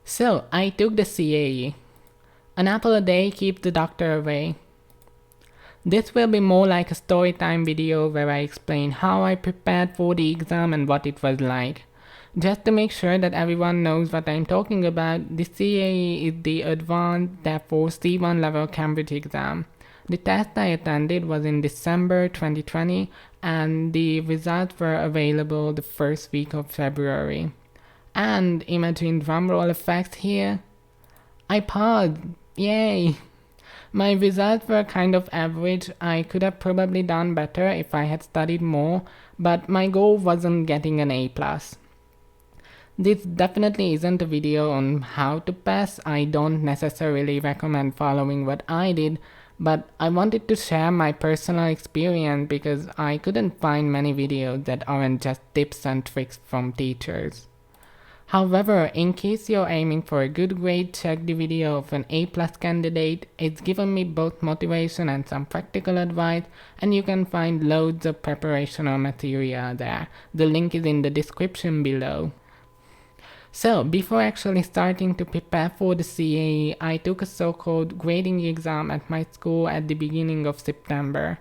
So, I took the CAE. An apple a day keeps the doctor away. This will be more like a story time video where I explain how I prepared for the exam and what it was like. Just to make sure that everyone knows what I'm talking about, the CAE is the Advanced, therefore C1 level Cambridge exam. The test I attended was in December 2020 and the results were available the first week of February. And imagine drumroll effects here. I passed! Yay! My results were kind of average. I could have probably done better if I had studied more, but my goal wasn't getting an A+. This definitely isn't a video on how to pass. I don't necessarily recommend following what I did, but I wanted to share my personal experience because I couldn't find many videos that aren't just tips and tricks from teachers. However, in case you're aiming for a good grade, check the video of an A+ candidate. It's given me both motivation and some practical advice, and you can find loads of preparational material there. The link is in the description below. So, before actually starting to prepare for the CAE, I took a so-called grading exam at my school at the beginning of September.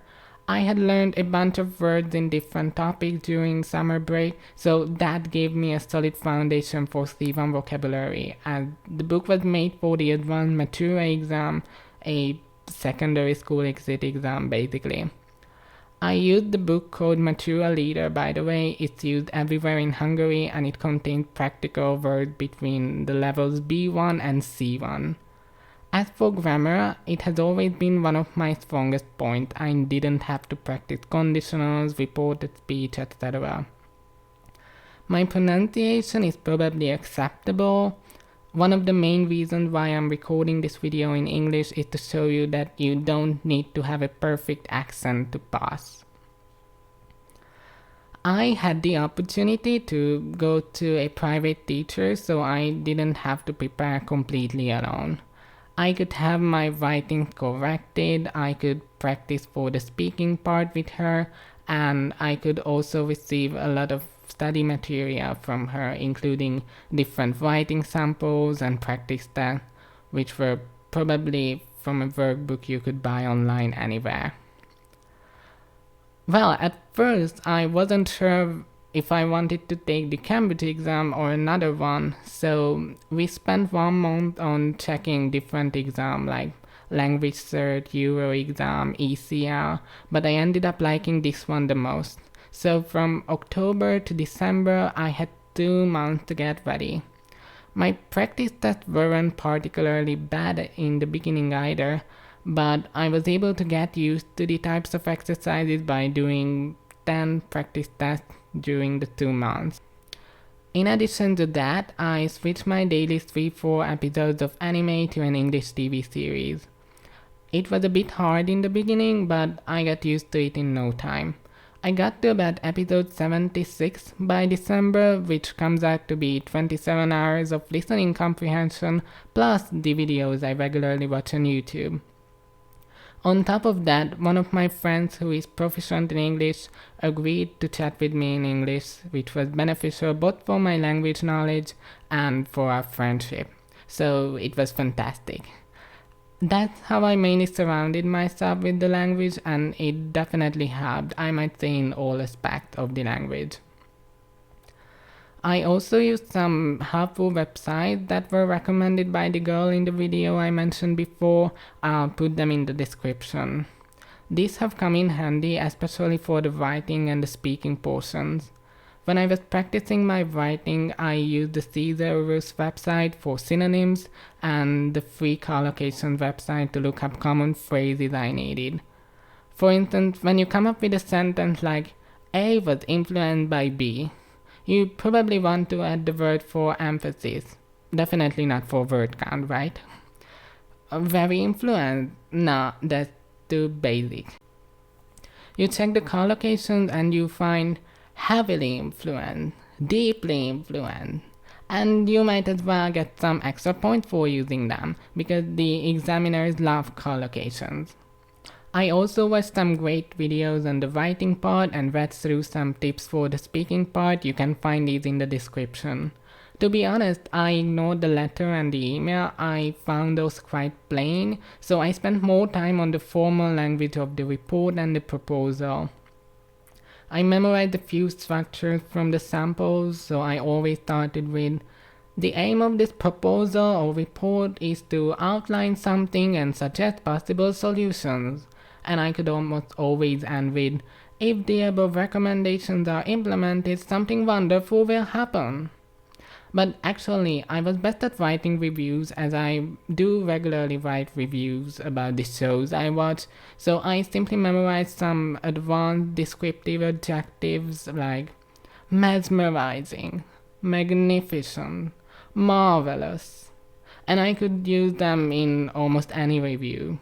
I had learned a bunch of words in different topics during summer break, so that gave me a solid foundation for C1 vocabulary, as the book was made for the Advanced Matura exam, a secondary school exit exam basically. I used the book called Matura Leader, by the way. It's used everywhere in Hungary and it contains practical words between the levels B1 and C1. As for grammar, it has always been one of my strongest points. I didn't have to practice conditionals, reported speech, etc. My pronunciation is probably acceptable. One of the main reasons why I'm recording this video in English is to show you that you don't need to have a perfect accent to pass. I had the opportunity to go to a private teacher, so I didn't have to prepare completely alone. I could have my writing corrected, I could practice for the speaking part with her, and I could also receive a lot of study material from her, including different writing samples and practice tests, which were probably from a workbook you could buy online anywhere. Well, at first I wasn't sure if I wanted to take the Cambridge exam or another one, so we spent 1 month on checking different exams like Language Cert, Euro exam, ECL, but I ended up liking this one the most. So from October to December I had 2 months to get ready. My practice tests weren't particularly bad in the beginning either, but I was able to get used to the types of exercises by doing 10 practice tests during the 2 months. In addition to that, I switched my daily 3-4 episodes of anime to an English TV series. It was a bit hard in the beginning, but I got used to it in no time. I got to about episode 76 by December, which comes out to be 27 hours of listening comprehension plus the videos I regularly watch on YouTube. On top of that, one of my friends who is proficient in English agreed to chat with me in English, which was beneficial both for my language knowledge and for our friendship. So it was fantastic. That's how I mainly surrounded myself with the language, and it definitely helped, I might say, in all aspects of the language. I also used some helpful websites that were recommended by the girl in the video I mentioned before. I'll put them in the description. These have come in handy, especially for the writing and the speaking portions. When I was practicing my writing, I used the Thesaurus website for synonyms and the free Collocations website to look up common phrases I needed. For instance, when you come up with a sentence like A was influenced by B, you probably want to add the word for emphasis. Definitely not for word count, right? Very influenced? Nah, that's too basic. You check the collocations and you find heavily influenced, deeply influenced, and you might as well get some extra points for using them, because the examiners love collocations. I also watched some great videos on the writing part and read through some tips for the speaking part. You can find these in the description. To be honest, I ignored the letter and the email. I found those quite plain, so I spent more time on the formal language of the report and the proposal. I memorized a few structures from the samples, so I always started with the aim of this proposal or report is to outline something and suggest possible solutions. And I could almost always end with, if the above recommendations are implemented, something wonderful will happen. But actually, I was best at writing reviews as I do regularly write reviews about the shows I watch, so I simply memorized some advanced descriptive adjectives like mesmerizing, magnificent, marvelous, and I could use them in almost any review.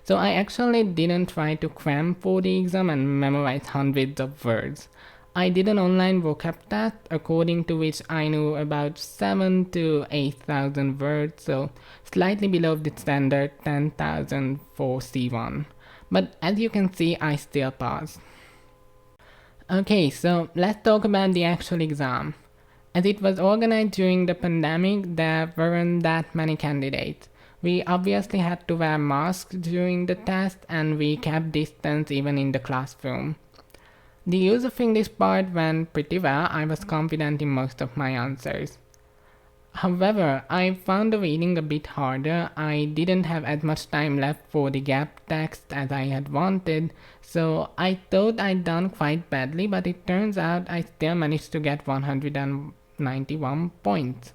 So I actually didn't try to cram for the exam and memorize hundreds of words. I did an online vocab test according to which I knew about 7 to 8,000 words, so slightly below the standard 10,000 for C1. But as you can see, I still passed. Okay, so let's talk about the actual exam. As it was organized during the pandemic, there weren't that many candidates. We obviously had to wear masks during the test and we kept distance even in the classroom. The use of English part went pretty well. I was confident in most of my answers. However, I found the reading a bit harder. I didn't have as much time left for the gap text as I had wanted, so I thought I'd done quite badly, but it turns out I still managed to get 191 points.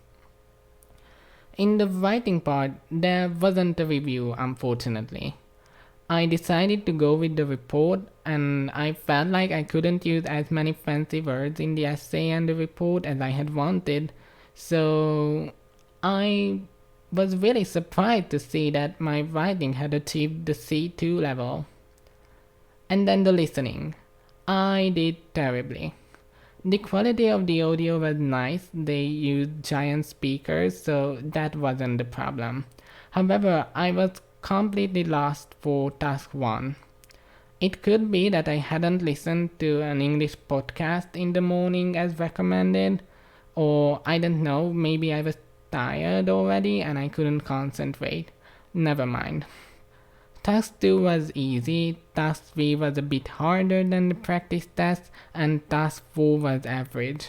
In the writing part, there wasn't a review, unfortunately. I decided to go with the report, and I felt like I couldn't use as many fancy words in the essay and the report as I had wanted, so I was really surprised to see that my writing had achieved the C2 level. And then the listening. I did terribly. The quality of the audio was nice. They used giant speakers, so that wasn't the problem. However, I was completely lost for task 1. It could be that I hadn't listened to an English podcast in the morning as recommended, or I don't know, maybe I was tired already and I couldn't concentrate. Never mind. Task 2 was easy, task 3 was a bit harder than the practice test, and task 4 was average.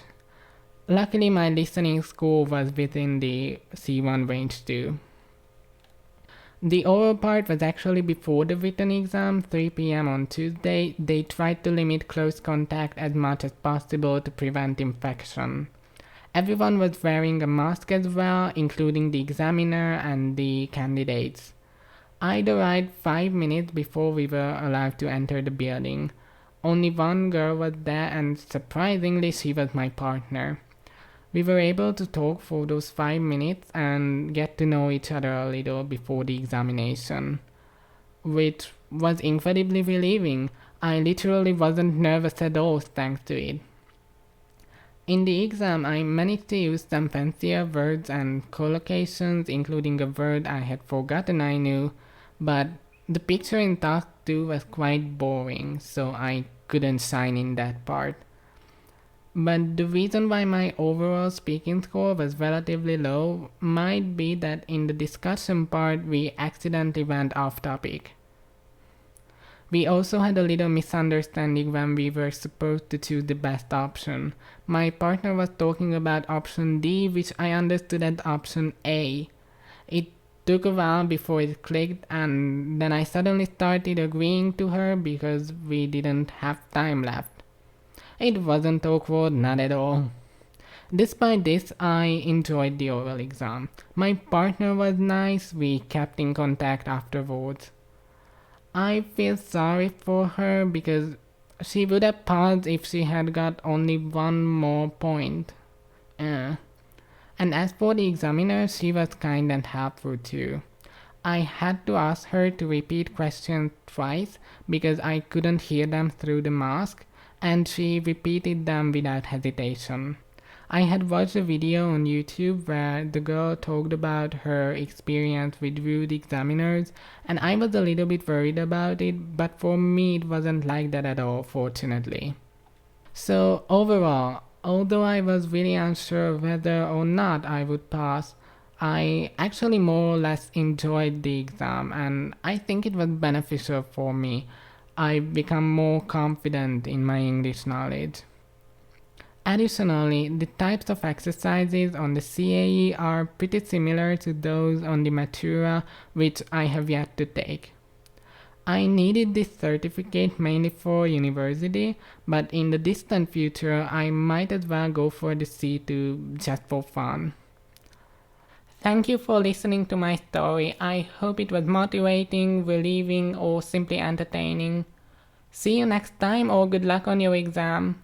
Luckily, my listening score was within the C1 range too. The oral part was actually before the written exam, 3 p.m. on Tuesday. They tried to limit close contact as much as possible to prevent infection. Everyone was wearing a mask as well, including the examiner and the candidates. I'd arrived 5 minutes before we were allowed to enter the building. Only one girl was there, and surprisingly, she was my partner. We were able to talk for those 5 minutes and get to know each other a little before the examination, which was incredibly relieving. I literally wasn't nervous at all thanks to it. In the exam, I managed to use some fancier words and collocations, including a word I had forgotten I knew, but the picture in task 2 was quite boring, so I couldn't shine in that part. But the reason why my overall speaking score was relatively low might be that in the discussion part we accidentally went off topic. We also had a little misunderstanding when we were supposed to choose the best option. My partner was talking about option D, which I understood as option A. It took a while before it clicked, and then I suddenly started agreeing to her because we didn't have time left. It wasn't awkward, not at all. Despite this, I enjoyed the oral exam. My partner was nice, we kept in contact afterwards. I feel sorry for her because she would have passed if she had got only one more point. And as for the examiner, she was kind and helpful too. I had to ask her to repeat questions twice because I couldn't hear them through the mask, and she repeated them without hesitation. I had watched a video on YouTube where the girl talked about her experience with rude examiners, and I was a little bit worried about it, but for me it wasn't like that at all, fortunately. So overall, Although I was really unsure whether or not I would pass, I actually more or less enjoyed the exam and I think it was beneficial for me. I become more confident in my English knowledge. Additionally, the types of exercises on the CAE are pretty similar to those on the Matura, which I have yet to take. I needed this certificate mainly for university, but in the distant future, I might as well go for the C2 just for fun. Thank you for listening to my story. I hope it was motivating, relieving, or simply entertaining. See you next time, or good luck on your exam.